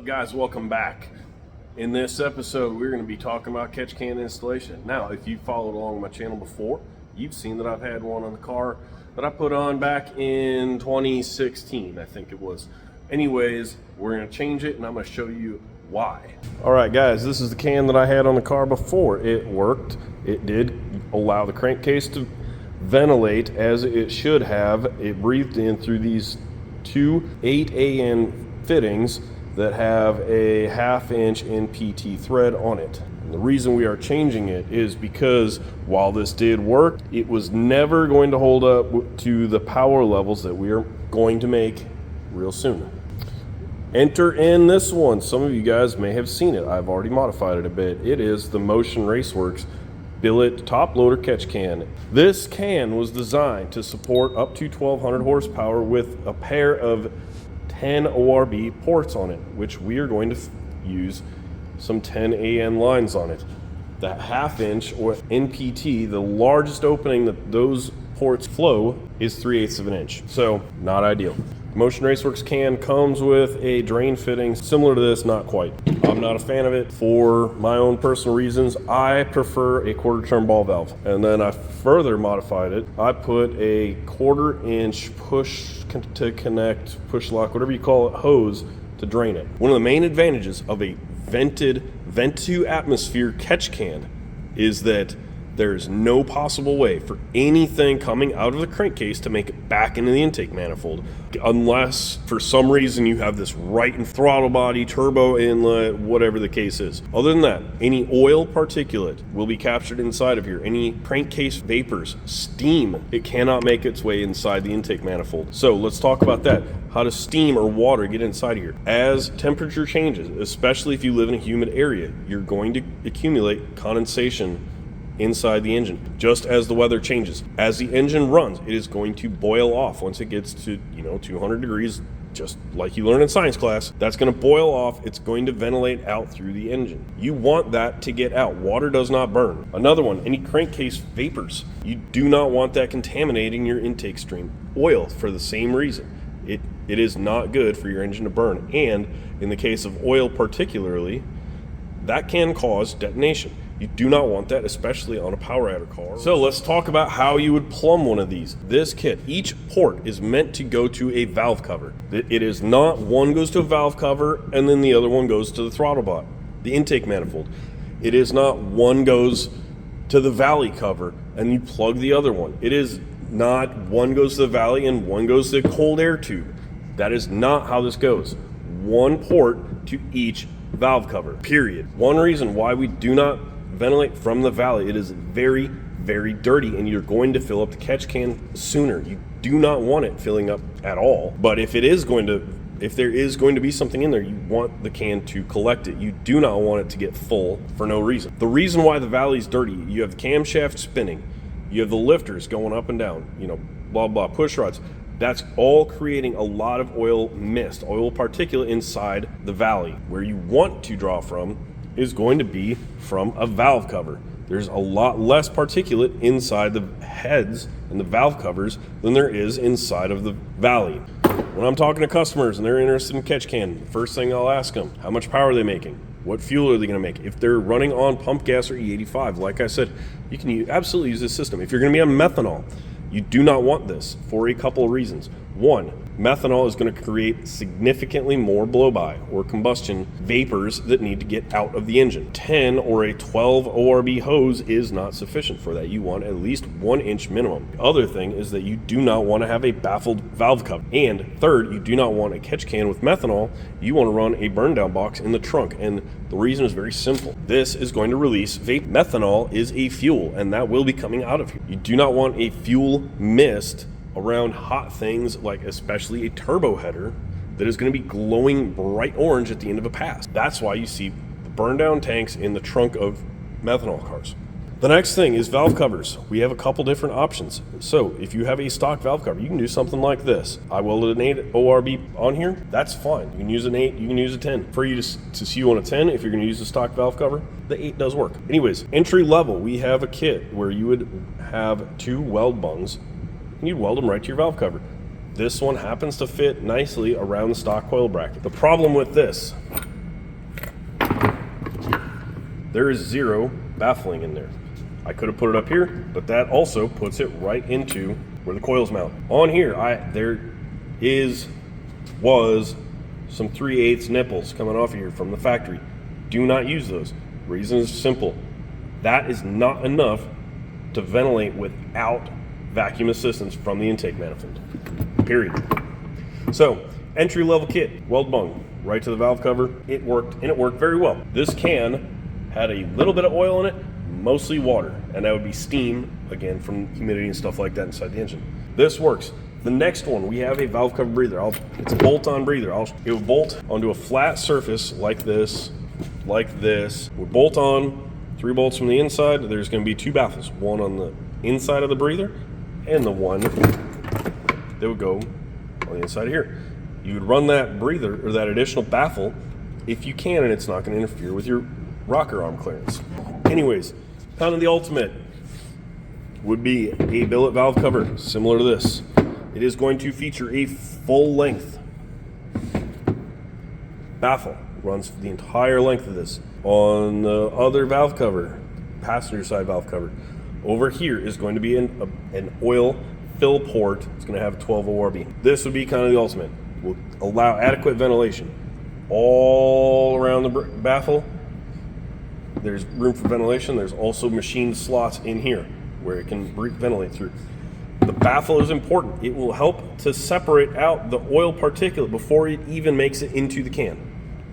Guys, welcome back. In this episode, we're going to be talking about catch can installation. Now, if you followed along my channel before, you've seen that I've had one on the car that I put on back in 2016, I think it was. Anyways, we're going to change it and I'm going to show you why. All right, guys, this is the can that I had on the car before. It worked. It did allow the crankcase to ventilate as it should have. It breathed in through these two 8AN fittings that have a 1/2 inch NPT thread on it. And the reason we are changing it is because while this did work, it was never going to hold up to the power levels that we are going to make real soon. Enter in this one. Some of you guys may have seen it. I've already modified it a bit. It is the Motion Raceworks billet top loader catch can. This can was designed to support up to 1200 horsepower with a pair of 10 ORB ports on it, which we are going to use some 10AN lines on it. The 1/2 inch or NPT, the largest opening that those ports flow is 3/8 of an inch. So not ideal. Motion Raceworks can comes with a drain fitting similar to this, not quite. I'm not a fan of it for my own personal reasons. I prefer a 1/4 turn ball valve. And then I further modified it. I put a 1/4 inch push to connect, push lock, whatever you call it, hose to drain it. One of the main advantages of a vented vent to atmosphere catch can is that there is no possible way for anything coming out of the crankcase to make it back into the intake manifold, unless for some reason you have this right in throttle body, turbo inlet, whatever the case is. Other than that, any oil particulate will be captured inside of here. Any crankcase vapors, steam, it cannot make its way inside the intake manifold. So let's talk about that. How does steam or water get inside of here? As temperature changes, especially if you live in a humid area, you're going to accumulate condensation inside the engine, just as the weather changes. As the engine runs, it is going to boil off once it gets to 200 degrees, just like you learn in science class. That's going to boil off. It's going to ventilate out through the engine. You want that to get out. Water does not burn. Another one, any crankcase vapors. You do not want that contaminating your intake stream. Oil, for the same reason. It is not good for your engine to burn. And in the case of oil particularly, that can cause detonation. You do not want that, especially on a power adder car. So let's talk about how you would plumb one of these. This kit, each port is meant to go to a valve cover. It is not one goes to a valve cover and then the other one goes to the throttle bot, the intake manifold. It is not one goes to the valley cover and you plug the other one. It is not one goes to the valley and one goes to the cold air tube. That is not how this goes. One port to each valve cover, period. One reason why we do not ventilate from the valley, it is very, very dirty and you're going to fill up the catch can sooner. You do not want it filling up at all. But if there is going to be something in there, you want the can to collect it. You do not want it to get full for no reason. The reason why the valley is dirty, you have the camshaft spinning, you have the lifters going up and down, blah, blah, push rods. That's all creating a lot of oil mist, oil particulate inside the valley. Where you want to draw from is going to be from a valve cover. There's a lot less particulate inside the heads and the valve covers than there is inside of the valley. When I'm talking to customers and they're interested in catch can, the first thing I'll ask them, how much power are they making? What fuel are they going to make? If they're running on pump gas or E85, like I said, you can absolutely use this system. If you're going to be on methanol, you do not want this for a couple of reasons. One, methanol is going to create significantly more blow-by or combustion vapors that need to get out of the engine. 10 or a 12 ORB hose is not sufficient for that. You want at least 1 inch minimum. The other thing is that you do not want to have a baffled valve cover. And third, you do not want a catch can with methanol. You want to run a burn down box in the trunk. And the reason is very simple. This is going to release vape. Methanol is a fuel and that will be coming out of here. You do not want a fuel mist around hot things, like especially a turbo header that is going to be glowing bright orange at the end of a pass. That's why you see the burn down tanks in the trunk of methanol cars. The next thing is valve covers. We have a couple different options. So if you have a stock valve cover, you can do something like this. I welded an 8 ORB on here. That's fine. You can use an 8, you can use a 10. For you to see you on a 10, if you're going to use a stock valve cover, the 8 does work. Anyways, entry level, we have a kit where you would have 2 weld bungs and you'd weld them right to your valve cover. This one happens to fit nicely around the stock coil bracket. The problem with this there is zero baffling in there. I could have put it up here, but that also puts it right into where the coils mount. On here, there was some 3/8 nipples coming off of here from the factory. Do not use those. Reason is simple. That is not enough to ventilate without vacuum assistance from the intake manifold, period. So, entry level kit, weld bung, right to the valve cover. It worked, and it worked very well. This can had a little bit of oil in it, mostly water, and that would be steam, again, from humidity and stuff like that inside the engine. This works. The next one, we have a valve cover breather. It's a bolt-on breather. It will bolt onto a flat surface like this. We'll bolt on 3 bolts from the inside. There's going to be 2 baffles, one on the inside of the breather and the one that would go on the inside of here. You would run that breather or that additional baffle if you can, and it's not going to interfere with your rocker arm clearance. Anyways, kind of the ultimate would be a billet valve cover similar to this. It is going to feature a full length baffle. Runs the entire length of this. On the other valve cover, passenger side valve cover, over here is going to be an oil fill port. It's going to have a 12 ORB. This would be kind of the ultimate. Will allow adequate ventilation all around the baffle. There's room for ventilation. There's also machined slots in here where it can ventilate through. The baffle is important. It will help to separate out the oil particulate before it even makes it into the can.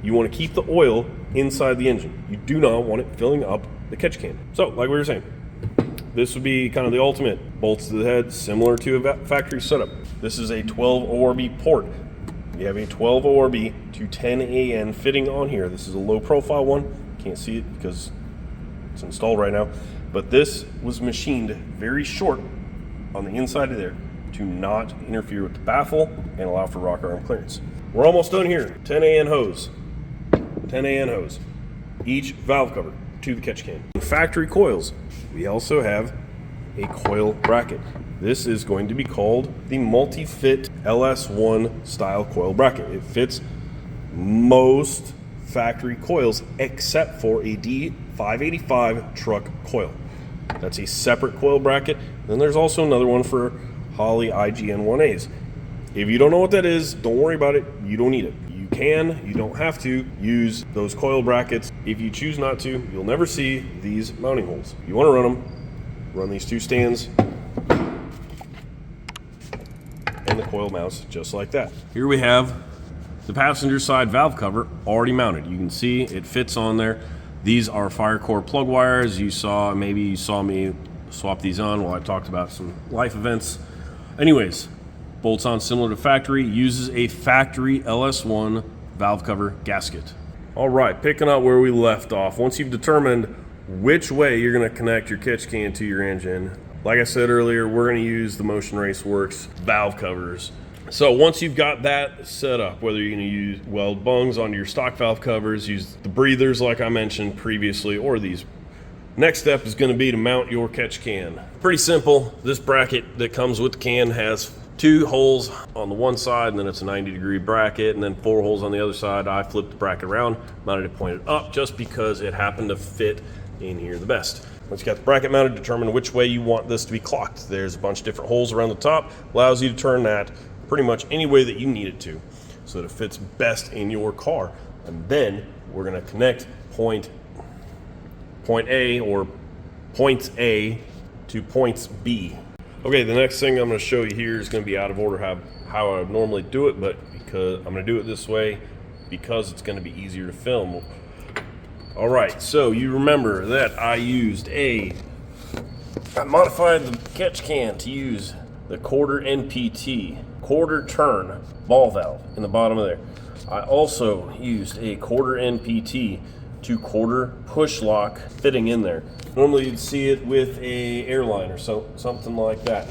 You want to keep the oil inside the engine. You do not want it filling up the catch can. So, like we were saying, this would be kind of the ultimate. Bolts to the head, similar to a factory setup. This is a 12 ORB port. You have a 12 ORB to 10 AN fitting on here. This is a low profile one. Can't see it because it's installed right now. But this was machined very short on the inside of there to not interfere with the baffle and allow for rocker arm clearance. We're almost done here. 10 AN hose. 10 AN hose. Each valve cover to the catch can. In factory coils, we also have a coil bracket. This is going to be called the multi-fit LS1 style coil bracket. It fits most factory coils except for a D585 truck coil. That's a separate coil bracket. Then there's also another one for Holley IGN1As. If you don't know what that is, don't worry about it. You don't need it. You can, you don't have to use those coil brackets. If you choose not to, you'll never see these mounting holes. You want to run them, run these 2 stands, and the coil mounts just like that. Here we have the passenger side valve cover already mounted. You can see it fits on there. These are fire core plug wires. Maybe you saw me swap these on while I talked about some life events. Anyways, bolts on similar to factory, uses a factory LS1 valve cover gasket. All right, picking up where we left off. Once you've determined which way you're gonna connect your catch can to your engine, like I said earlier, we're gonna use the Motion Raceworks valve covers. So once you've got that set up, whether you're gonna use weld bungs onto your stock valve covers, use the breathers like I mentioned previously, or these, next step is gonna be to mount your catch can. Pretty simple. This bracket that comes with the can has 2 holes on the one side, and then it's a 90-degree bracket, and then 4 holes on the other side. I flipped the bracket around, mounted it pointed up, just because it happened to fit in here the best. Once you got the bracket mounted, determine which way you want this to be clocked. There's a bunch of different holes around the top, allows you to turn that pretty much any way that you need it to, so that it fits best in your car. And then we're gonna connect point A or points A to points B. Okay, the next thing I'm gonna show you here is gonna be out of order how I would normally do it, but because I'm gonna do it this way because it's gonna be easier to film. All right, so you remember that I modified the catch can to use the quarter NPT, quarter turn ball valve in the bottom of there. I also used a quarter NPT to quarter push lock fitting in there. Normally you'd see it with a airline or something like that.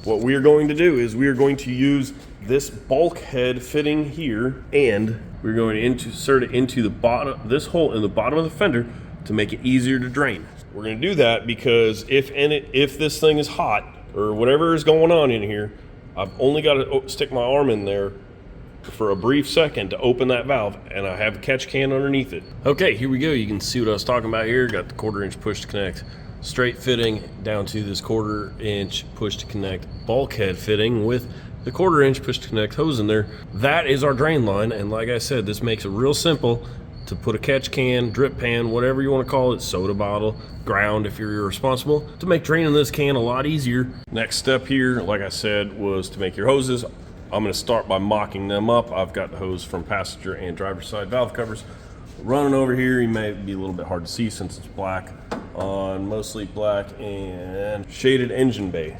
What we are going to do is we are going to use this bulkhead fitting here, and we're going to insert it into the bottom, this hole in the bottom of the fender, to make it easier to drain. We're going to do that because if this thing is hot or whatever is going on in here, I've only got to stick my arm in there for a brief second to open that valve, and I have a catch can underneath it. Okay, here we go. You can see what I was talking about here. Got the 1/4 inch push to connect straight fitting down to this 1/4 inch push to connect bulkhead fitting with the 1/4 inch push to connect hose in there. That is our drain line, and like I said, this makes it real simple to put a catch can, drip pan, whatever you want to call it, soda bottle, ground if you're irresponsible, to make draining this can a lot easier. Next step here, like I said, was to make your hoses. I'm going to start by mocking them up. I've got the hose from passenger and driver's side valve covers running over here. You may be a little bit hard to see since it's black on mostly black and shaded engine bay.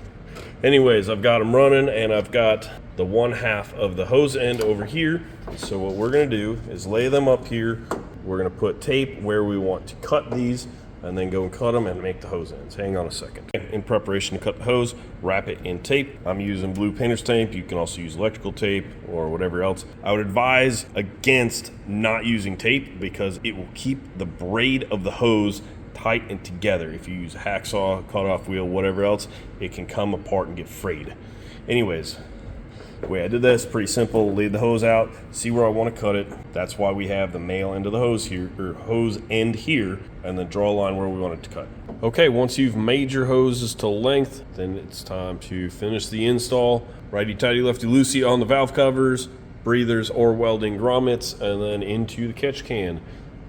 Anyways, I've got them running, and I've got the 1/2 of the hose end over here. So what we're going to do is lay them up here. We're going to put tape where we want to cut these, and then go and cut them and make the hose ends. Hang on a second. In preparation to cut the hose, wrap it in tape. I'm using blue painter's tape. You can also use electrical tape or whatever else. I would advise against not using tape because it will keep the braid of the hose tight and together. If you use a hacksaw, cut-off wheel, whatever else, it can come apart and get frayed. Anyways, the way I did this, pretty simple. Laid the hose out, see where I want to cut it. That's why we have the male end of the hose here, or hose end here, and then draw a line where we want it to cut. Okay, once you've made your hoses to length, then it's time to finish the install. Righty-tighty, lefty-loosey on the valve covers, breathers or welding grommets, and then into the catch can.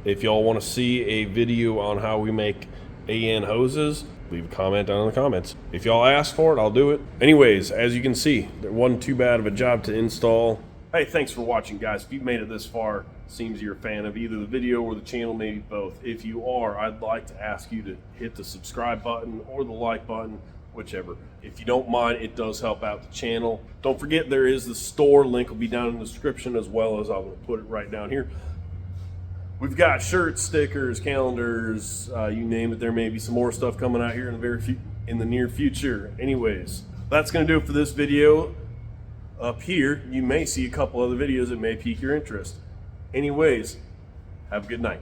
If y'all want to see a video on how we make AN hoses, leave a comment down in the comments. If y'all ask for it, I'll do it. Anyways, as you can see, there wasn't too bad of a job to install. Hey, thanks for watching, guys. If you've made it this far, seems you're a fan of either the video or the channel, maybe both. If you are, I'd like to ask you to hit the subscribe button or the like button, whichever. If you don't mind, it does help out the channel. Don't forget, there is the store. Link will be down in the description, as well as I'm going to put it right down here. We've got shirts, stickers, calendars, you name it. There may be some more stuff coming out here in the near future. Anyways, that's going to do it for this video. Up here, you may see a couple other videos that may pique your interest. Anyways, have a good night.